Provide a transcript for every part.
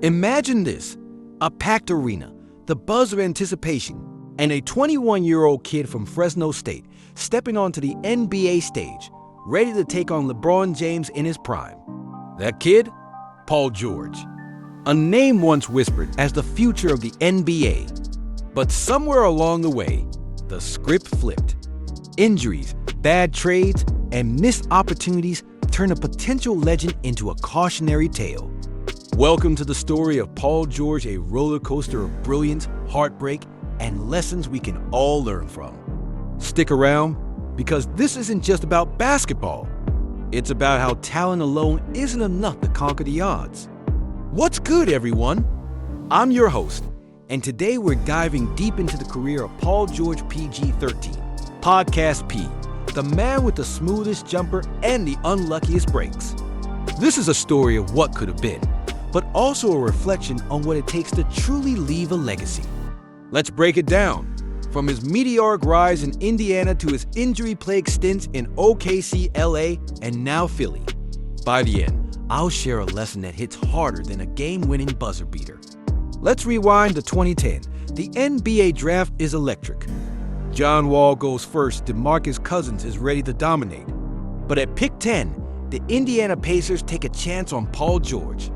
Imagine this, a packed arena, the buzz of anticipation, and a 21-year-old kid from Fresno State stepping onto the NBA stage, ready to take on LeBron James in his prime. That kid? Paul George. A name once whispered as the future of the NBA. But somewhere along the way, the script flipped. Injuries, bad trades, and missed opportunities turned a potential legend into a cautionary tale. Welcome to the story of Paul George, a roller coaster of brilliance, heartbreak, and lessons we can all learn from. Stick around, because this isn't just about basketball. It's about how talent alone isn't enough to conquer the odds. What's good, everyone? I'm your host, and today we're diving deep into the career of Paul George PG-13, Podcast P, the man with the smoothest jumper and the unluckiest breaks. This is a story of what could have been, but also a reflection on what it takes to truly leave a legacy. Let's break it down, from his meteoric rise in Indiana to his injury-plagued stints in OKC, LA, and now Philly. By the end, I'll share a lesson that hits harder than a game-winning buzzer beater. Let's rewind to 2010. The NBA draft is electric. John Wall goes first, DeMarcus Cousins is ready to dominate. But at pick 10, the Indiana Pacers take a chance on Paul George.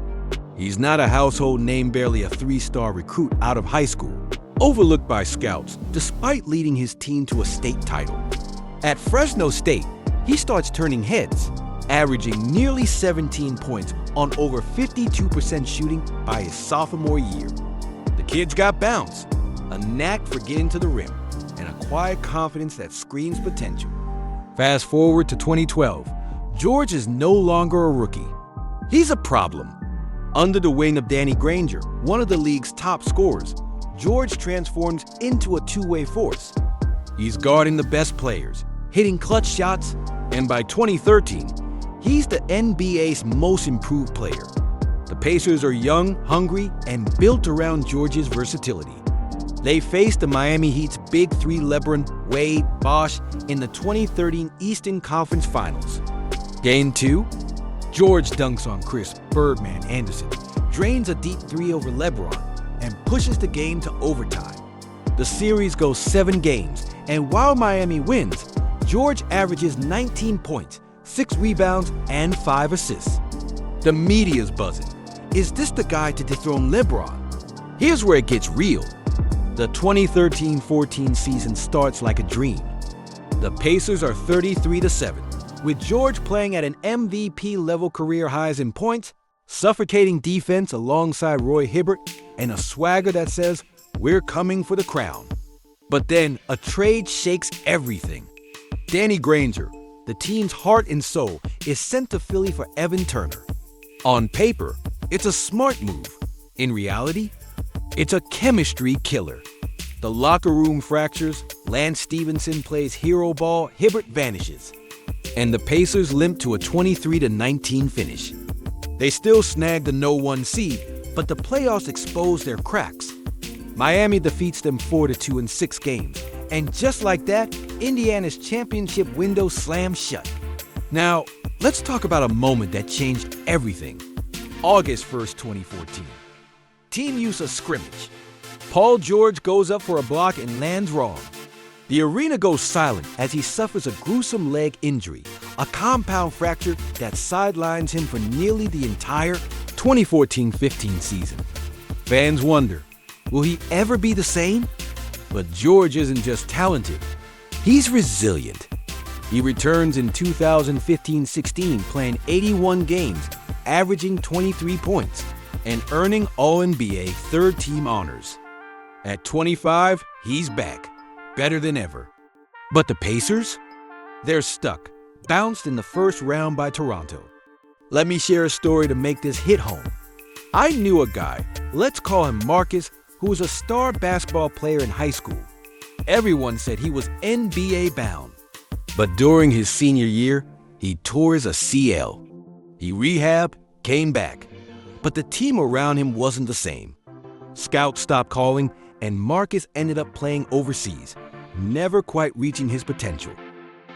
He's not a household name, barely a three-star recruit out of high school, overlooked by scouts despite leading his team to a state title. At Fresno State, he starts turning heads, averaging nearly 17 points on over 52% shooting by his sophomore year. The kid's got bounce, a knack for getting to the rim, and a quiet confidence that screams potential. Fast forward to 2012, George is no longer a rookie. He's a problem. Under the wing of Danny Granger, one of the league's top scorers, George transforms into a two-way force. He's guarding the best players, hitting clutch shots, and by 2013, he's the NBA's most improved player. The Pacers are young, hungry, and built around George's versatility. They faced the Miami Heat's Big Three LeBron, Wade, Bosh in the 2013 Eastern Conference Finals. Game 2, George dunks on Chris "Birdman" Anderson, drains a deep three over LeBron, and pushes the game to overtime. The series goes 7 games, and while Miami wins, George averages 19 points, 6 rebounds, and 5 assists. The media's buzzing. Is this the guy to dethrone LeBron? Here's where it gets real. The 2013-14 season starts like a dream. The Pacers are 33-7. With George playing at an MVP-level career highs in points, suffocating defense alongside Roy Hibbert, and a swagger that says, "We're coming for the crown." But then a trade shakes everything. Danny Granger, the team's heart and soul, is sent to Philly for Evan Turner. On paper, it's a smart move. In reality, it's a chemistry killer. The locker room fractures, Lance Stevenson plays hero ball, Hibbert vanishes, and the Pacers limp to a 23-19 finish. They still snag the No. 1 seed, but the playoffs expose their cracks. Miami defeats them 4-2 in 6 games, and just like that, Indiana's championship window slams shut. Now, let's talk about a moment that changed everything. August 1st, 2014. Team use a scrimmage. Paul George goes up for a block and lands wrong. The arena goes silent as he suffers a gruesome leg injury, a compound fracture that sidelines him for nearly the entire 2014-15 season. Fans wonder, will he ever be the same? But George isn't just talented, he's resilient. He returns in 2015-16 playing 81 games, averaging 23 points, and earning All-NBA third-team honors. At 25, he's back, better than ever. But the Pacers? They're stuck, bounced in the first round by Toronto. Let me share a story to make this hit home. I knew a guy, let's call him Marcus, who was a star basketball player in high school. Everyone said he was NBA bound. But during his senior year, he tore his ACL. He rehabbed, came back, but the team around him wasn't the same. Scouts stopped calling, and Marcus ended up playing overseas, never quite reaching his potential.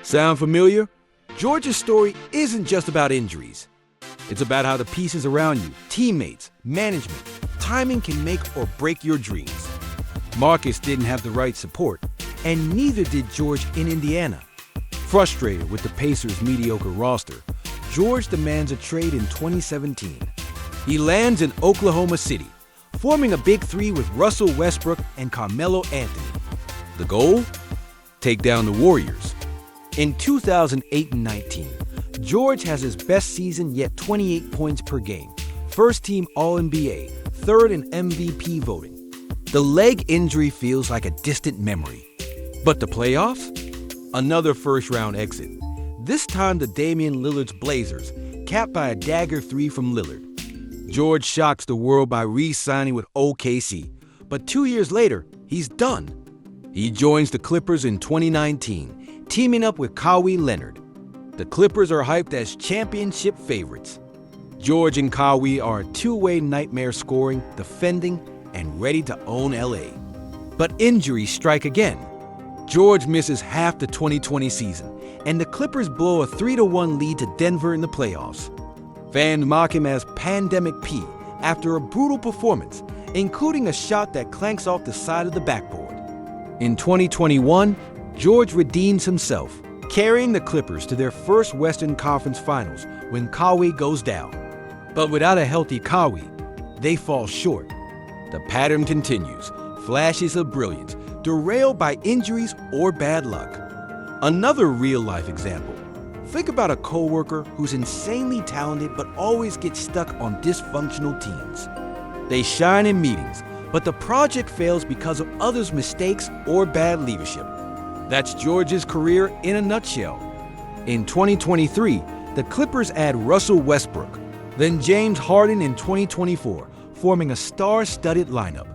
Sound familiar? George's story isn't just about injuries. It's about how the pieces around you, teammates, management, timing can make or break your dreams. Marcus didn't have the right support, and neither did George in Indiana. Frustrated with the Pacers' mediocre roster, George demands a trade in 2017. He lands in Oklahoma City, forming a big three with Russell Westbrook and Carmelo Anthony. The goal? Take down the Warriors. In 2008-19, George has his best season yet, 28 points per game, first-team All-NBA, third in MVP voting. The leg injury feels like a distant memory. But the playoffs? Another first-round exit. This time to Damian Lillard's Blazers, capped by a dagger three from Lillard. George shocks the world by re-signing with OKC, but 2 years later, he's done. He joins the Clippers in 2019, teaming up with Kawhi Leonard. The Clippers are hyped as championship favorites. George and Kawhi are a two-way nightmare, scoring, defending, and ready to own LA. But injuries strike again. George misses half the 2020 season, and the Clippers blow a 3-1 lead to Denver in the playoffs. Fans mock him as Pandemic P after a brutal performance, including a shot that clanks off the side of the backboard. In 2021, George redeems himself, carrying the Clippers to their first Western Conference Finals when Kawhi goes down. But without a healthy Kawhi, they fall short. The pattern continues, flashes of brilliance, derailed by injuries or bad luck. Another real-life example. Think about a coworker who's insanely talented but always gets stuck on dysfunctional teams. They shine in meetings, but the project fails because of others' mistakes or bad leadership. That's George's career in a nutshell. In 2023, the Clippers add Russell Westbrook, then James Harden in 2024, forming a star-studded lineup.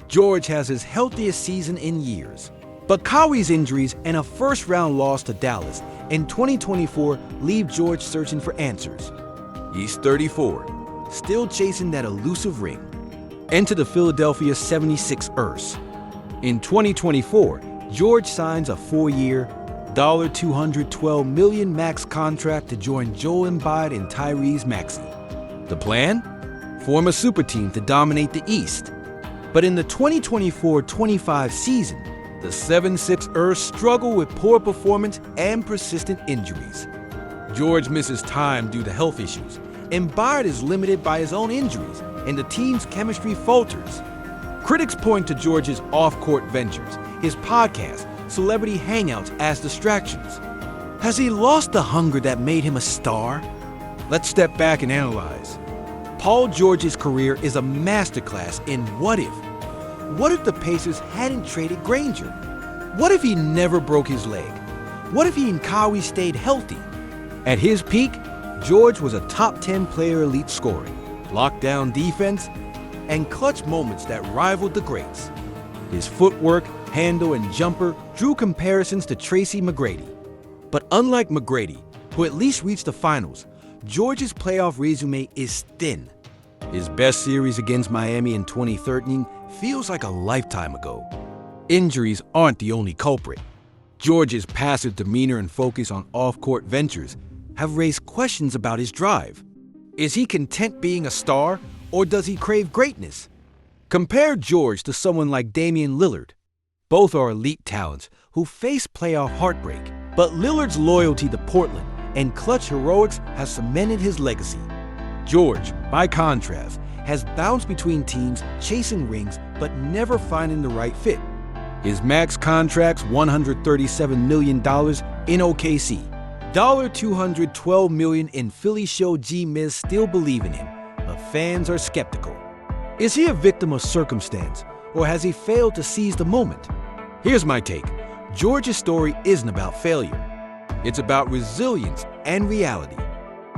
George has his healthiest season in years. But Kawhi's injuries and a first-round loss to Dallas in 2024 leave George searching for answers. He's 34, still chasing that elusive ring. Enter the Philadelphia 76ers. In 2024, George signs a 4-year, $212 million max contract to join Joel Embiid and Tyrese Maxey. The plan? Form a super team to dominate the East. But in the 2024-25 season, the 76ers struggle with poor performance and persistent injuries. George misses time due to health issues. Embiid is limited by his own injuries, and the team's chemistry falters. Critics point to George's off-court ventures, his podcast, celebrity hangouts as distractions. Has he lost the hunger that made him a star? Let's step back and analyze. Paul George's career is a masterclass in what if. What if the Pacers hadn't traded Granger? What if he never broke his leg? What if he and Kawhi stayed healthy? At his peak, George was a top 10 player, elite scoring, lockdown defense, and clutch moments that rivaled the greats. His footwork, handle, and jumper drew comparisons to Tracy McGrady. But unlike McGrady, who at least reached the finals, George's playoff resume is thin. His best series against Miami in 2013 feels like a lifetime ago. Injuries aren't the only culprit. George's passive demeanor and focus on off-court ventures have raised questions about his drive. Is he content being a star, or does he crave greatness? Compare George to someone like Damian Lillard. Both are elite talents who face playoff heartbreak, but Lillard's loyalty to Portland and clutch heroics has cemented his legacy. George, by contrast, has bounced between teams chasing rings but never finding the right fit. His max contract's $137 million in OKC. $212 million in Philly show G-Miz still believe in him, but fans are skeptical. Is he a victim of circumstance, or has he failed to seize the moment? Here's my take. George's story isn't about failure. It's about resilience and reality.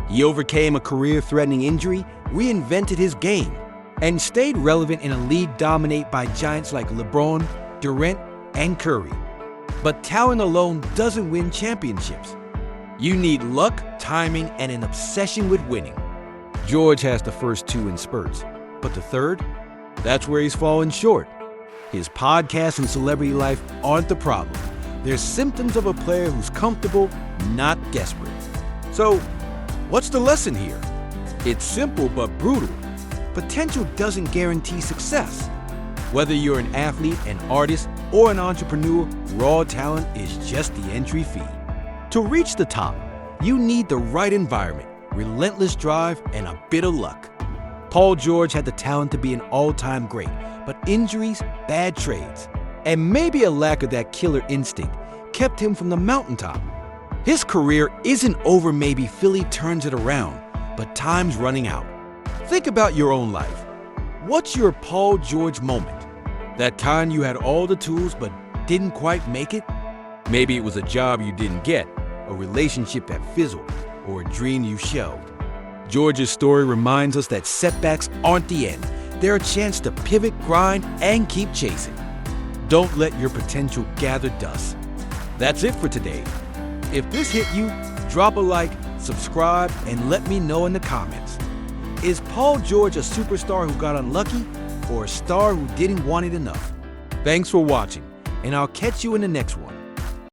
He overcame a career-threatening injury, reinvented his game, and stayed relevant in a league dominated by giants like LeBron, Durant, and Curry. But talent alone doesn't win championships. You need luck, timing, and an obsession with winning. George has the first two in spurts, but the third? That's where he's fallen short. His podcast and celebrity life aren't the problem. They're symptoms of a player who's comfortable, not desperate. So, what's the lesson here? It's simple but brutal. Potential doesn't guarantee success. Whether you're an athlete, an artist, or an entrepreneur, raw talent is just the entry fee. To reach the top, you need the right environment, relentless drive, and a bit of luck. Paul George had the talent to be an all-time great, but injuries, bad trades, and maybe a lack of that killer instinct kept him from the mountaintop. His career isn't over. Maybe Philly turns it around, but time's running out. Think about your own life. What's your Paul George moment? That kind you had all the tools but didn't quite make it? Maybe it was a job you didn't get, a relationship that fizzled, or a dream you shelved. George's story reminds us that setbacks aren't the end. They're a chance to pivot, grind, and keep chasing. Don't let your potential gather dust. That's it for today. If this hit you, drop a like, subscribe, and let me know in the comments. Is Paul George a superstar who got unlucky, or a star who didn't want it enough? Thanks for watching, and I'll catch you in the next one.